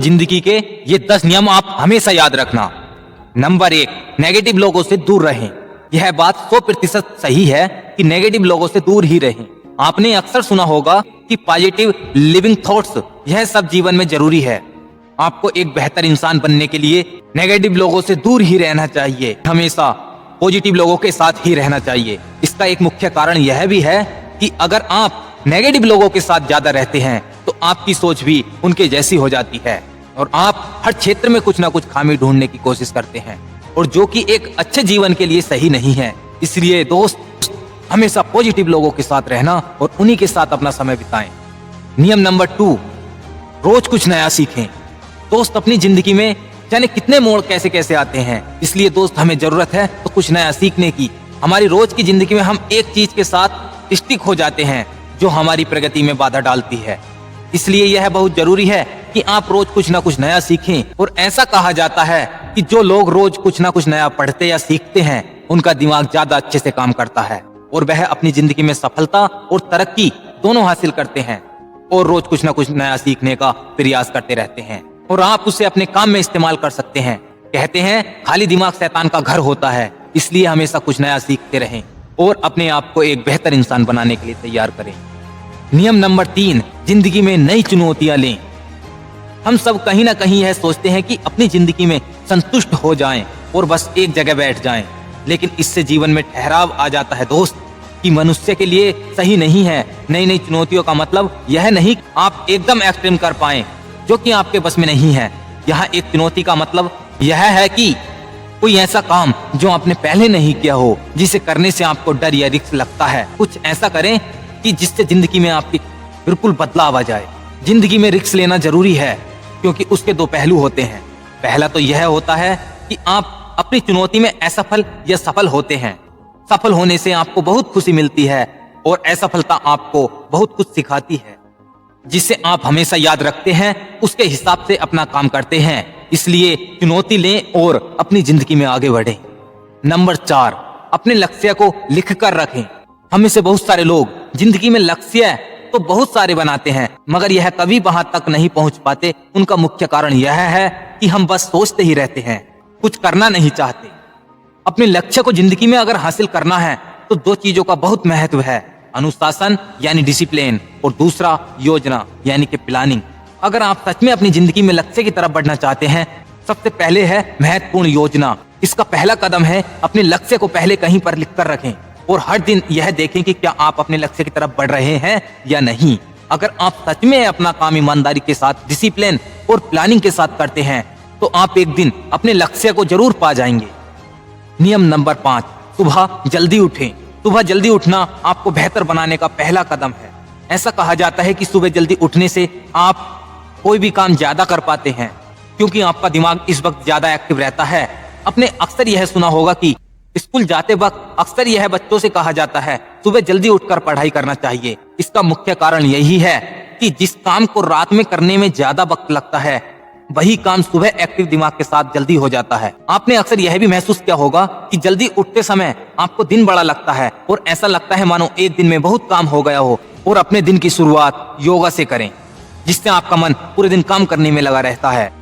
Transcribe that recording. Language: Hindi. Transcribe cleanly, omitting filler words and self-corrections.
जिंदगी के ये 10 नियम आप हमेशा याद रखना। नंबर 1, नेगेटिव लोगों से दूर रहें। यह बात 100% सही है कि नेगेटिव लोगों से दूर ही रहें। आपने अक्सर सुना होगा कि पॉजिटिव लिविंग थॉट्स, यह सब जीवन में जरूरी है। आपको एक बेहतर इंसान बनने के लिए नेगेटिव लोगों से दूर ही रहना चाहिए, हमेशा पॉजिटिव लोगों के साथ ही रहना चाहिए। इसका एक मुख्य कारण यह भी है कि अगर आप नेगेटिव लोगों के साथ ज्यादा रहते हैं तो आपकी सोच भी उनके जैसी हो जाती है और आप हर क्षेत्र में कुछ ना कुछ खामी ढूंढने की कोशिश करते हैं, और जो कि एक अच्छे जीवन के लिए सही नहीं है। इसलिए दोस्त, हमेशा पॉजिटिव लोगों के साथ रहना और उन्हीं के साथ अपना समय बिताएं। नियम नंबर 2, रोज कुछ नया सीखें। दोस्त, अपनी जिंदगी में जाने कितने मोड़ कैसे कैसे आते हैं, इसलिए दोस्त हमें जरूरत है तो कुछ नया सीखने की। हमारी रोज की जिंदगी में हम एक चीज के साथ स्टिक हो जाते हैं जो हमारी प्रगति में बाधा डालती है। इसलिए यह बहुत जरूरी है कि आप रोज कुछ ना कुछ नया सीखें। और ऐसा कहा जाता है कि जो लोग रोज कुछ ना कुछ नया पढ़ते या सीखते हैं, उनका दिमाग ज्यादा अच्छे से काम करता है और वह अपनी जिंदगी में सफलता और तरक्की दोनों हासिल करते हैं और रोज कुछ ना कुछ नया सीखने का प्रयास करते रहते हैं और आप उसे अपने काम में इस्तेमाल कर सकते हैं। कहते हैं खाली दिमाग शैतान का घर होता है, इसलिए हमेशा कुछ नया सीखते रहें और अपने आप को एक बेहतर इंसान बनाने के लिए तैयार करें। नियम नंबर 3, जिंदगी में नई चुनौतियां लें। हम सब कहीं ना कहीं यह सोचते हैं कि अपनी जिंदगी में संतुष्ट हो जाएं और बस एक जगह बैठ जाएं, लेकिन इससे जीवन में ठहराव आ जाता है दोस्त, कि मनुष्य के लिए सही नहीं है। नई नई चुनौतियों का मतलब यह नहीं कि आप एकदम एक्सट्रीम कर पाएं जो कि आपके बस में नहीं है। यहाँ एक चुनौती का मतलब यह है कि कोई ऐसा काम जो आपने पहले नहीं किया हो, जिसे करने से आपको डर या रिस्क लगता है। कुछ ऐसा करें कि जिससे जिंदगी में आपकी बिल्कुल बदलाव आ जाए। जिंदगी में रिस्क लेना जरूरी है क्योंकि उसके 2 पहलू होते हैं। पहला तो यह होता है कि आप अपनी चुनौती में असफल या सफल होते हैं। सफल होने से आपको बहुत खुशी मिलती है और असफलता आपको बहुत कुछ सिखाती है, जिसे आप हमेशा याद रखते हैं, उसके हिसाब से अपना काम करते हैं। इसलिए चुनौती लें और अपनी जिंदगी में आगे बढ़ें। नंबर 4, अपने लक्ष्य को लिख कर रखें। हम में से बहुत सारे लोग जिंदगी में लक्ष्य तो बहुत सारे बनाते हैं, मगर यह कभी वहां तक नहीं पहुंच पाते। उनका मुख्य कारण यह है कि हम बस सोचते ही रहते हैं, कुछ करना नहीं चाहते। अपने लक्ष्य को जिंदगी में अगर हासिल करना है तो 2 चीजों का बहुत महत्व है, अनुशासन यानी डिसिप्लिन, और दूसरा योजना यानी कि प्लानिंग। अगर आप सच में अपनी जिंदगी में लक्ष्य की तरफ बढ़ना चाहते हैं, सबसे पहले है महत्वपूर्ण योजना। इसका पहला कदम है अपने लक्ष्य को पहले कहीं पर लिख कर रखें और हर दिन यह देखें कि क्या आप अपने लक्ष्य की तरफ बढ़ रहे हैं या नहीं। अगर आप सच में अपना काम ईमानदारी के साथ, डिसिप्लिन और प्लानिंग के साथ करते हैं तो आप एक दिन अपने लक्ष्य को जरूर पा जाएंगे। नियम नंबर 5, सुबह जल्दी उठें। सुबह जल्दी उठना आपको बेहतर बनाने का पहला कदम है। ऐसा कहा जाता है कि सुबह जल्दी उठने से आप कोई भी काम ज्यादा कर पाते हैं क्योंकि आपका दिमाग इस वक्त ज्यादा एक्टिव रहता है। आपने अक्सर यह सुना होगा कि स्कूल जाते वक्त अक्सर यह बच्चों से कहा जाता है सुबह जल्दी उठकर पढ़ाई करना चाहिए। इसका मुख्य कारण यही है कि जिस काम को रात में करने में ज्यादा वक्त लगता है, वही काम सुबह एक्टिव दिमाग के साथ जल्दी हो जाता है। आपने अक्सर यह भी महसूस किया होगा कि जल्दी उठते समय आपको दिन बड़ा लगता है और ऐसा लगता है मानो एक दिन में बहुत काम हो गया हो। और अपने दिन की शुरुआत योगा से करें, जिससे आपका मन पूरे दिन काम करने में लगा रहता है।